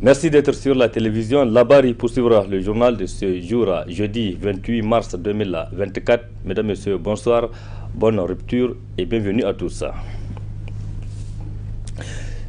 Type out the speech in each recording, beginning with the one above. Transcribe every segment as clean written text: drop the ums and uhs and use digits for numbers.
Merci d'être sur la télévision. Labari poursuivra le journal de ce jour, jeudi 28 mars 2024. Mesdames, Messieurs, bonsoir, bonne rupture et bienvenue à tous.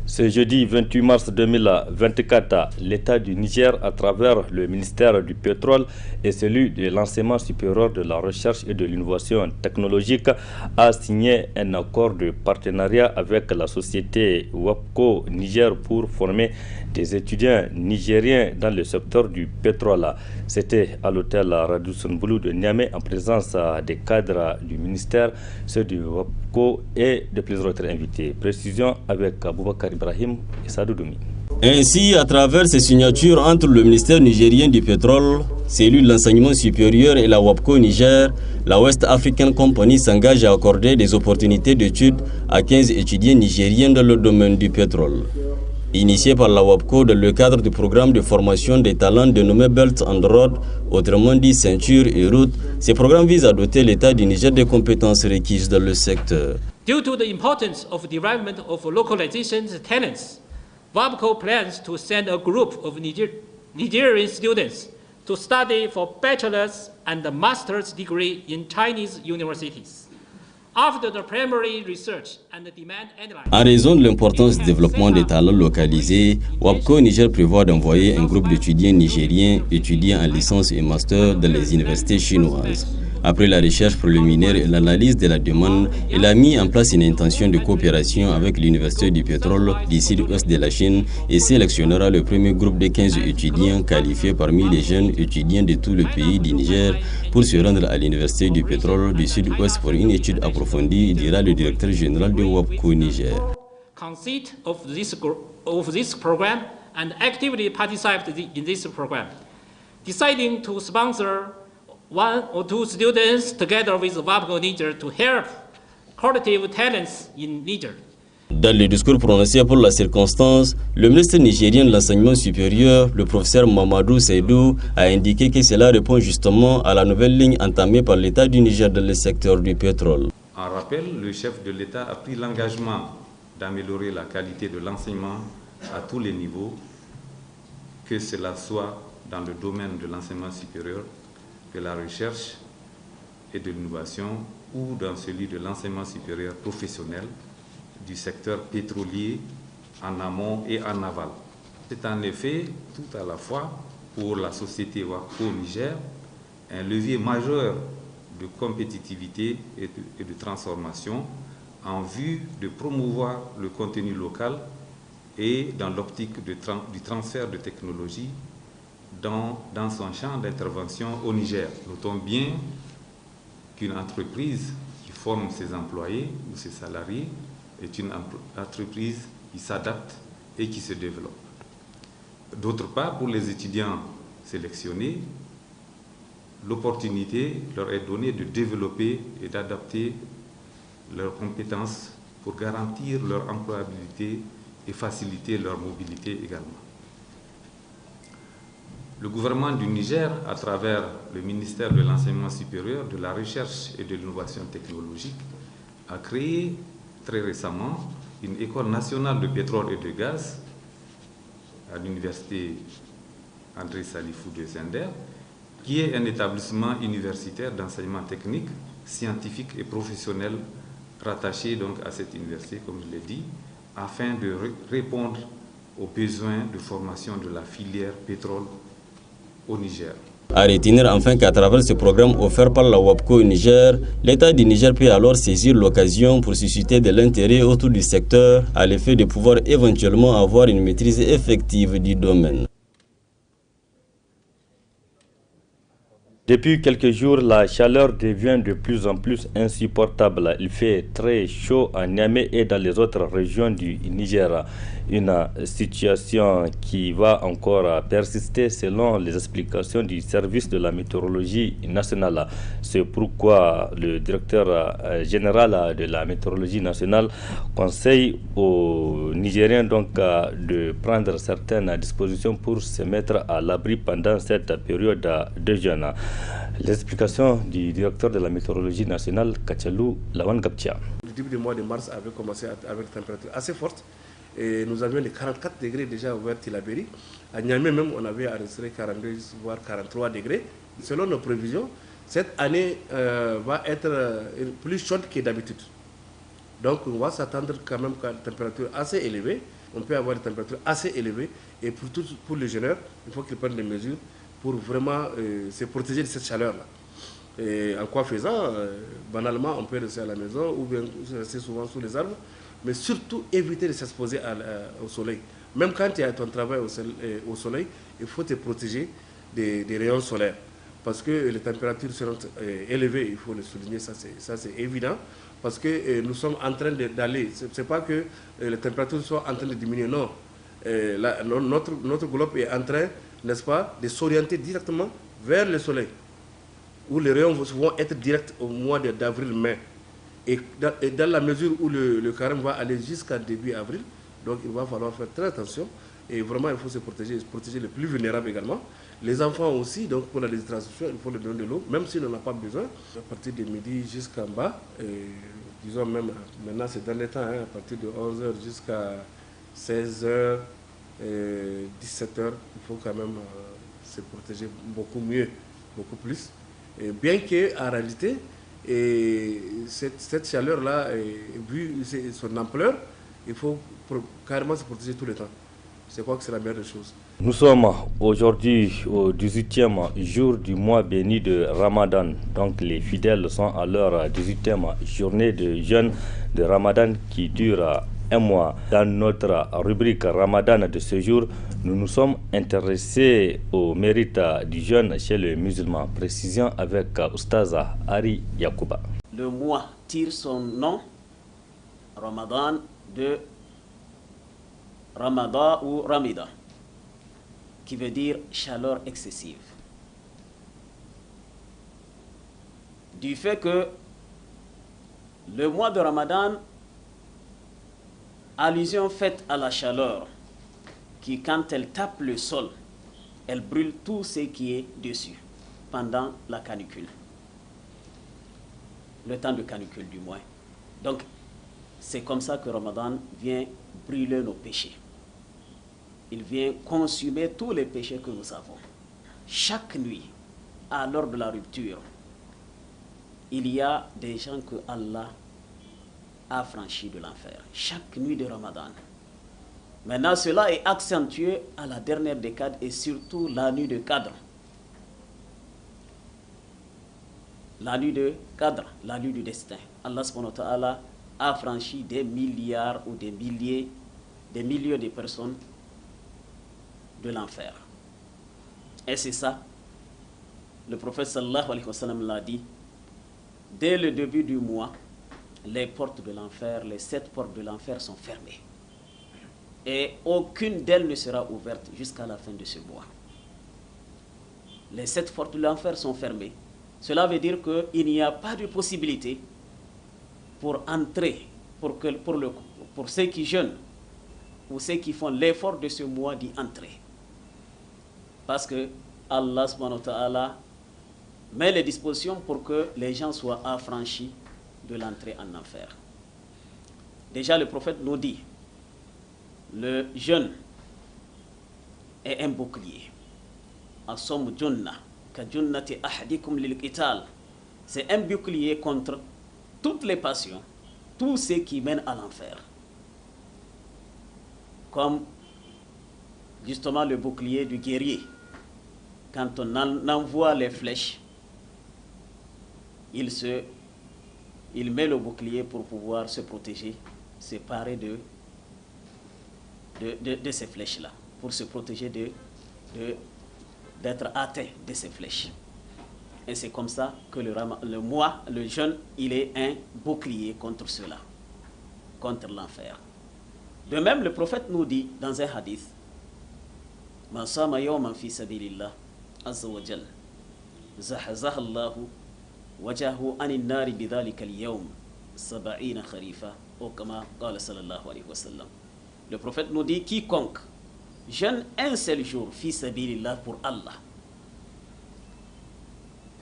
Ce jeudi 28 mars 2024, l'État du Niger, à travers le ministère du Pétrole et celui de l'Enseignement supérieur de la Recherche et de l'Innovation technologique, a signé un accord de partenariat avec la société WAPCO Niger pour former des étudiants nigériens dans le secteur du pétrole. C'était à l'hôtel Radisson Blu de Niamey en présence des cadres du ministère, ceux du WAPCO et de plusieurs autres invités. Précision avec Aboubakar Ibrahim et Sadou Doumi. Ainsi, à travers ces signatures entre le ministère nigérien du pétrole, celui de l'enseignement supérieur et la WAPCO Niger, la West African Company s'engage à accorder des opportunités d'études à 15 étudiants nigériens dans le domaine du pétrole. Initié par la WAPCO dans le cadre du programme de formation des talents dénommé Belt and Road, autrement dit ceinture et route, ces programmes visent à doter l'État du Niger des compétences requises dans le secteur. Due to the importance of development of localization talents, WAPCO plans to send a group of Nigerian students to study for bachelor's and master's degree in Chinese universities. En raison de l'importance du développement des talents localisés, WAPCO Niger prévoit d'envoyer un groupe d'étudiants nigériens étudiant en licence et master dans les universités chinoises. Après la recherche préliminaire et l'analyse de la demande, il a mis en place une intention de coopération avec l'Université du pétrole du sud-ouest de la Chine et sélectionnera le premier groupe de 15 étudiants qualifiés parmi les jeunes étudiants de tout le pays du Niger pour se rendre à l'Université du pétrole du sud-ouest pour une étude approfondie, dira le directeur général de WAPCO Niger. Conceit of this program and actively participate in this program, deciding to sponsor 1 or 2 students together with WAPCO Niger to help creative talents in Niger. Dans le discours prononcé pour la circonstance, le ministre nigérien de l'enseignement supérieur, le professeur Mamadou Seydou, a indiqué que cela répond justement à la nouvelle ligne entamée par l'État du Niger dans le secteur du pétrole. En rappel, le chef de l'État a pris l'engagement d'améliorer la qualité de l'enseignement à tous les niveaux, que cela soit dans le domaine de l'enseignement supérieur, de la recherche et de l'innovation ou dans celui de l'enseignement supérieur professionnel du secteur pétrolier en amont et en aval. C'est en effet tout à la fois pour la société WAPCO Niger un levier majeur de compétitivité et de transformation en vue de promouvoir le contenu local et dans l'optique du transfert de technologies dans son champ d'intervention au Niger. Notons bien qu'une entreprise qui forme ses employés ou ses salariés est une entreprise qui s'adapte et qui se développe. D'autre part, pour les étudiants sélectionnés, l'opportunité leur est donnée de développer et d'adapter leurs compétences pour garantir leur employabilité et faciliter leur mobilité également. Le gouvernement du Niger, à travers le ministère de l'Enseignement supérieur, de la Recherche et de l'Innovation technologique, a créé très récemment une école nationale de pétrole et de gaz à l'université André Salifou de Zender, qui est un établissement universitaire d'enseignement technique, scientifique et professionnel rattaché donc à cette université, comme je l'ai dit, afin de répondre aux besoins de formation de la filière pétrole au Niger. À retenir enfin qu'à travers ce programme offert par la WAPCO Niger, l'État du Niger peut alors saisir l'occasion pour susciter de l'intérêt autour du secteur à l'effet de pouvoir éventuellement avoir une maîtrise effective du domaine. Depuis quelques jours, la chaleur devient de plus en plus insupportable. Il fait très chaud à Niamey et dans les autres régions du Niger. Une situation qui va encore persister selon les explications du service de la météorologie nationale. C'est pourquoi le directeur général de la météorologie nationale conseille aux Nigériens donc de prendre certaines dispositions pour se mettre à l'abri pendant cette période de jeûne. L'explication du directeur de la météorologie nationale, Kachalou Lawan Gaptia. Le début du mois de mars avait commencé avec une température assez forte. Et nous avions les 44 degrés déjà vers Tillabéri. À Niamey même, on avait enregistré 42 voire 43 degrés. Selon nos prévisions, cette année va être plus chaude que d'habitude. Donc on va s'attendre quand même à une température assez élevée. On peut avoir des températures assez élevées. Et pour les jeunes, il faut qu'ils prennent des mesures pour vraiment se protéger de cette chaleur-là. Et en quoi faisant, banalement, on peut rester à la maison ou bien rester souvent sous les arbres, mais surtout éviter de s'exposer au soleil. Même quand tu as ton travail au soleil, il faut te protéger des rayons solaires. Parce que les températures seront élevées, il faut le souligner, ça c'est évident. Parce que nous sommes en train d'aller, ce n'est pas que les températures sont en train de diminuer, non. Notre globe est en train, n'est-ce pas, de s'orienter directement vers le soleil, où les rayons vont être directs au mois d'avril-mai. Et dans la mesure où le carême va aller jusqu'à début avril, donc il va falloir faire très attention. Et vraiment, il faut se protéger les plus vulnérables également. Les enfants aussi, donc pour la déshydratation, il faut leur donner de l'eau, même s'ils n'en ont pas besoin. À partir de midi jusqu'en bas, disons même, maintenant c'est dans les temps, à partir de 11h jusqu'à 16h, 17h, il faut quand même se protéger beaucoup mieux, beaucoup plus. Et bien qu'en réalité, cette chaleur-là, vu son ampleur, il faut carrément se protéger tout le temps. Je crois que c'est la meilleure des choses. Nous sommes aujourd'hui au 18e jour du mois béni de Ramadan. Donc les fidèles sont à leur 18e journée de jeûne de Ramadan qui dure un mois. Dans notre rubrique Ramadan de ce jour, nous nous sommes intéressés au mérite du jeûne chez les musulmans. Précision avec Oustaza Ari Yakouba. Le mois tire son nom, Ramadan, de Ramadan ou Ramida, qui veut dire chaleur excessive. Du fait que le mois de Ramadan, allusion faite à la chaleur, qui quand elle tape le sol, elle brûle tout ce qui est dessus pendant la canicule. Le temps de canicule du moins. Donc, c'est comme ça que Ramadan vient brûler nos péchés. Il vient consumer tous les péchés que nous avons. Chaque nuit, à l'heure de la rupture, il y a des gens que Allah a franchis de l'enfer. Chaque nuit de Ramadan. Maintenant, cela est accentué à la dernière décade et surtout la nuit de Qadr. La nuit de Qadr, la nuit du destin. Allah subhanahu wa ta'ala a franchi des milliards ou des milliers de personnes de l'enfer. Et c'est ça, le prophète sallallahu alayhi wa sallam l'a dit, dès le début du mois, les portes de l'enfer, les 7 portes de l'enfer sont fermées. Et aucune d'elles ne sera ouverte jusqu'à la fin de ce mois. Les 7 portes de l'enfer sont fermées. Cela veut dire qu'il n'y a pas de possibilité pour entrer, pour ceux qui jeûnent ou ceux qui font l'effort de ce mois d'y entrer. Parce que Allah subhanahu wa ta'ala met les dispositions pour que les gens soient affranchis de l'entrée en enfer. Déjà le prophète nous dit, le jeûne est un bouclier. As-sawmu junna ka junnati ahadikum lil qital. C'est un bouclier contre toutes les passions, tout ce qui mène à l'enfer. Comme justement le bouclier du guerrier. Quand on envoie les flèches, il met le bouclier pour pouvoir se protéger, se parer de ces flèches-là, pour se protéger d'être atteint de ces flèches. Et c'est comme ça que le jeûne, il est un bouclier contre cela, contre l'enfer. De même, le prophète nous dit dans un hadith, Man sama yawman fi sabilillah azza wa jal zahzaha Allahu wajahu anin nari bidhalika al-yawm 70 kharifa ou kama qala sallallahu alayhi wa sallam. Le prophète nous dit, quiconque jeûne un seul jour fi sabilillah pour Allah,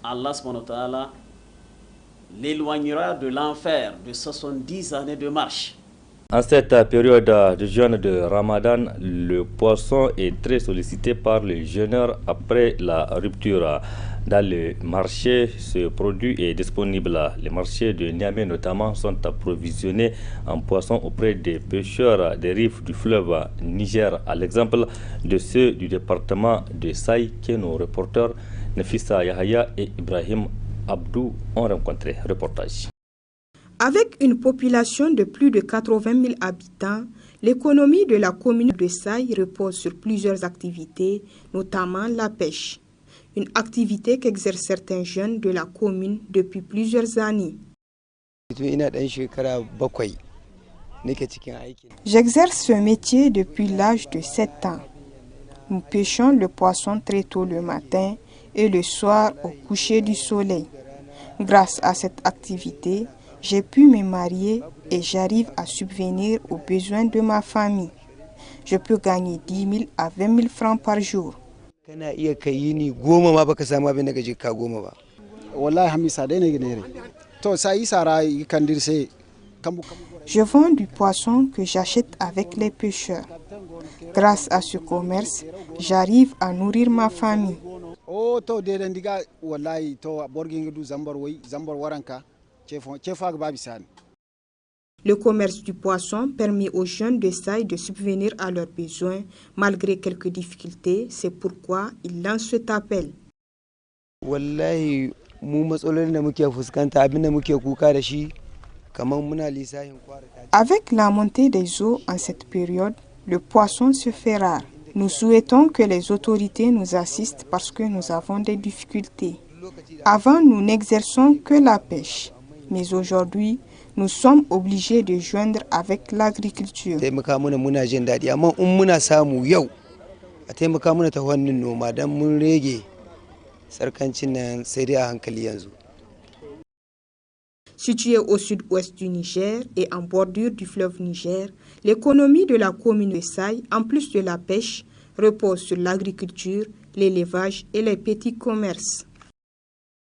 Allah subhanahu wa ta'ala l'éloignera de l'enfer de 70 années de marche. En cette période de jeûne de Ramadan, le poisson est très sollicité par les jeûneurs après la rupture. Dans le marché, ce produit est disponible. Les marchés de Niamey notamment sont approvisionnés en poisson auprès des pêcheurs des rives du fleuve Niger, à l'exemple de ceux du département de Saï que nos reporters Nefissa Yahaya et Ibrahim Abdou ont rencontré. Reportage. Avec une population de plus de 80 000 habitants, l'économie de la commune de Saï repose sur plusieurs activités, notamment la pêche. Une activité qu'exercent certains jeunes de la commune depuis plusieurs années. J'exerce ce métier depuis l'âge de 7 ans. Nous pêchons le poisson très tôt le matin et le soir au coucher du soleil. Grâce à cette activité, j'ai pu me marier et j'arrive à subvenir aux besoins de ma famille. Je peux gagner 10 000 à 20 000 francs par jour. Je vends du poisson que j'achète avec les pêcheurs. Grâce à ce commerce, j'arrive à nourrir ma famille. Le commerce du poisson permet aux jeunes de Saï de subvenir à leurs besoins malgré quelques difficultés. C'est pourquoi ils lancent cet appel. Avec la montée des eaux en cette période, le poisson se fait rare. Nous souhaitons que les autorités nous assistent parce que nous avons des difficultés. Avant, nous n'exerçons que la pêche. Mais aujourd'hui, nous sommes obligés de joindre avec l'agriculture. Située au sud-ouest du Niger et en bordure du fleuve Niger, l'économie de la commune de Saï, en plus de la pêche, repose sur l'agriculture, l'élevage et les petits commerces.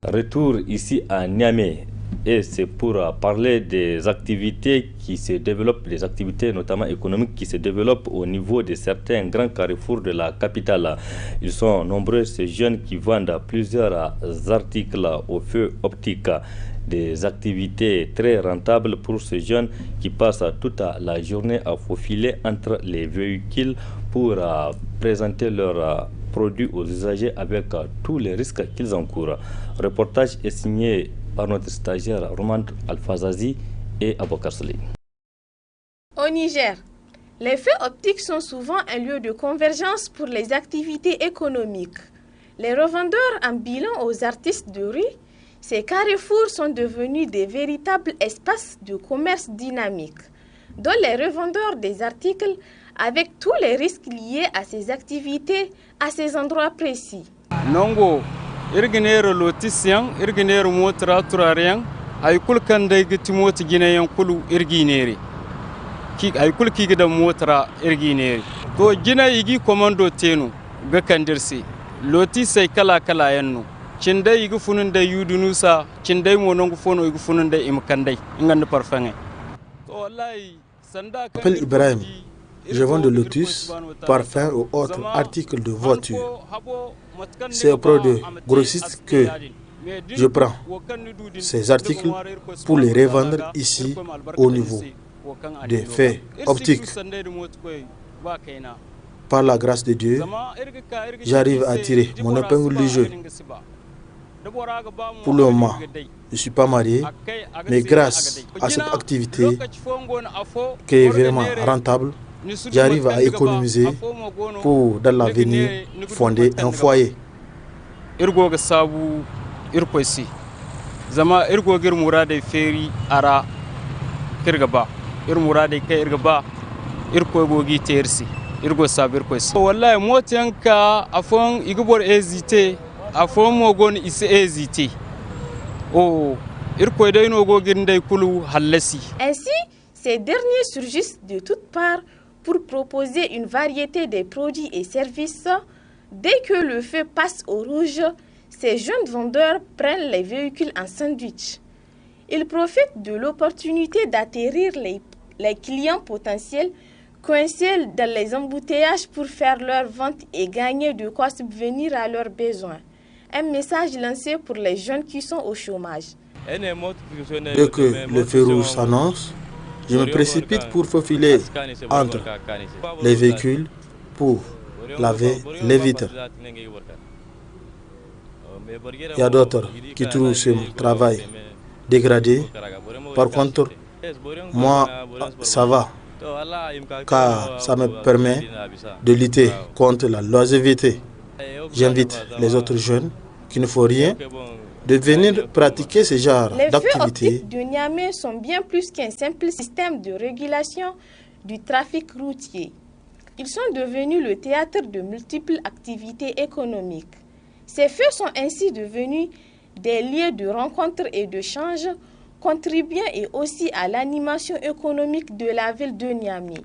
Retour ici à Niamey. Et c'est pour parler des activités qui se développent, des activités notamment économiques qui se développent au niveau de certains grands carrefours de la capitale. Ils sont nombreux ces jeunes qui vendent plusieurs articles au feu optique. Des activités très rentables pour ces jeunes qui passent toute la journée à faufiler entre les véhicules pour présenter leurs produits aux usagers avec tous les risques qu'ils encourent. Le reportage est signé par notre stagiaire Roman Alfazazi et Abokar Soleil. Au Niger, les feux optiques sont souvent un lieu de convergence pour les activités économiques. Les revendeurs ambulants aux artistes de rue, ces carrefours sont devenus des véritables espaces de commerce dynamique, dont les revendeurs des articles avec tous les risques liés à ces activités à ces endroits précis. Nongo, irginero lotisian, irginero motra turarian, ay kul kanday giti moti ginayan kulu irgineri. Ki ay kul ki gida motra irgineri. To gina yigi komando tenu ga kandirsi. Lotisai kala kala yanno. Cindai yigi funun da yudunusa, cindai monongu fono yigi funun da imkandai ingand parfenge. To wallahi sanda kan Appelle Ibrahim. Je vends de lotus, parfums ou autres articles de voiture. C'est auprès de grossistes que je prends ces articles pour les revendre ici au niveau des faits optiques. Par la grâce de Dieu, j'arrive à tirer mon épingle du jeu. Pour le moment, je ne suis pas marié, mais grâce à cette activité qui est vraiment rentable, j'arrive à économiser pour, dans l'avenir, fonder un foyer. Irgo sabu irkoisi zama irgo gir murade feri ara kirgaba murade kai irgaba irko gogi tersi irgo sabu irkoisi wallahi motanka afon igubor ezite afon mogon ise ezite oh irko dayno gogir ndey kulu hallasi. Ainsi, ces derniers surgissent de toutes parts pour proposer une variété de produits et services. Dès que le feu passe au rouge, ces jeunes vendeurs prennent les véhicules en sandwich. Ils profitent de l'opportunité d'atterrir les les clients potentiels coincés dans les embouteillages pour faire leurs ventes et gagner de quoi subvenir à leurs besoins. Un message lancé pour les jeunes qui sont au chômage. Dès que le feu rouge s'annonce, je me précipite pour faufiler entre les véhicules pour laver les vitres. Il y a d'autres qui trouvent ce travail dégradé. Par contre, moi, ça va, car ça me permet de lutter contre la longévité. J'invite les autres jeunes qui ne font rien de venir pratiquer ce genre d'activité. Les feux optiques de Niamey sont bien plus qu'un simple système de régulation du trafic routier. Ils sont devenus le théâtre de multiples activités économiques. Ces feux sont ainsi devenus des lieux de rencontre et d'échange, contribuant et aussi à l'animation économique de la ville de Niamey.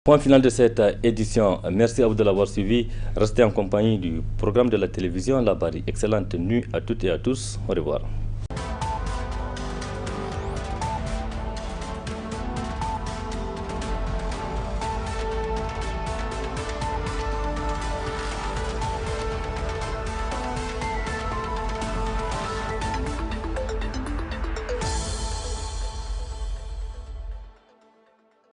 Point final de cette édition. Merci à vous de l'avoir suivi. Restez en compagnie du programme de la télévision La Bari. Excellente nuit à toutes et à tous. Au revoir.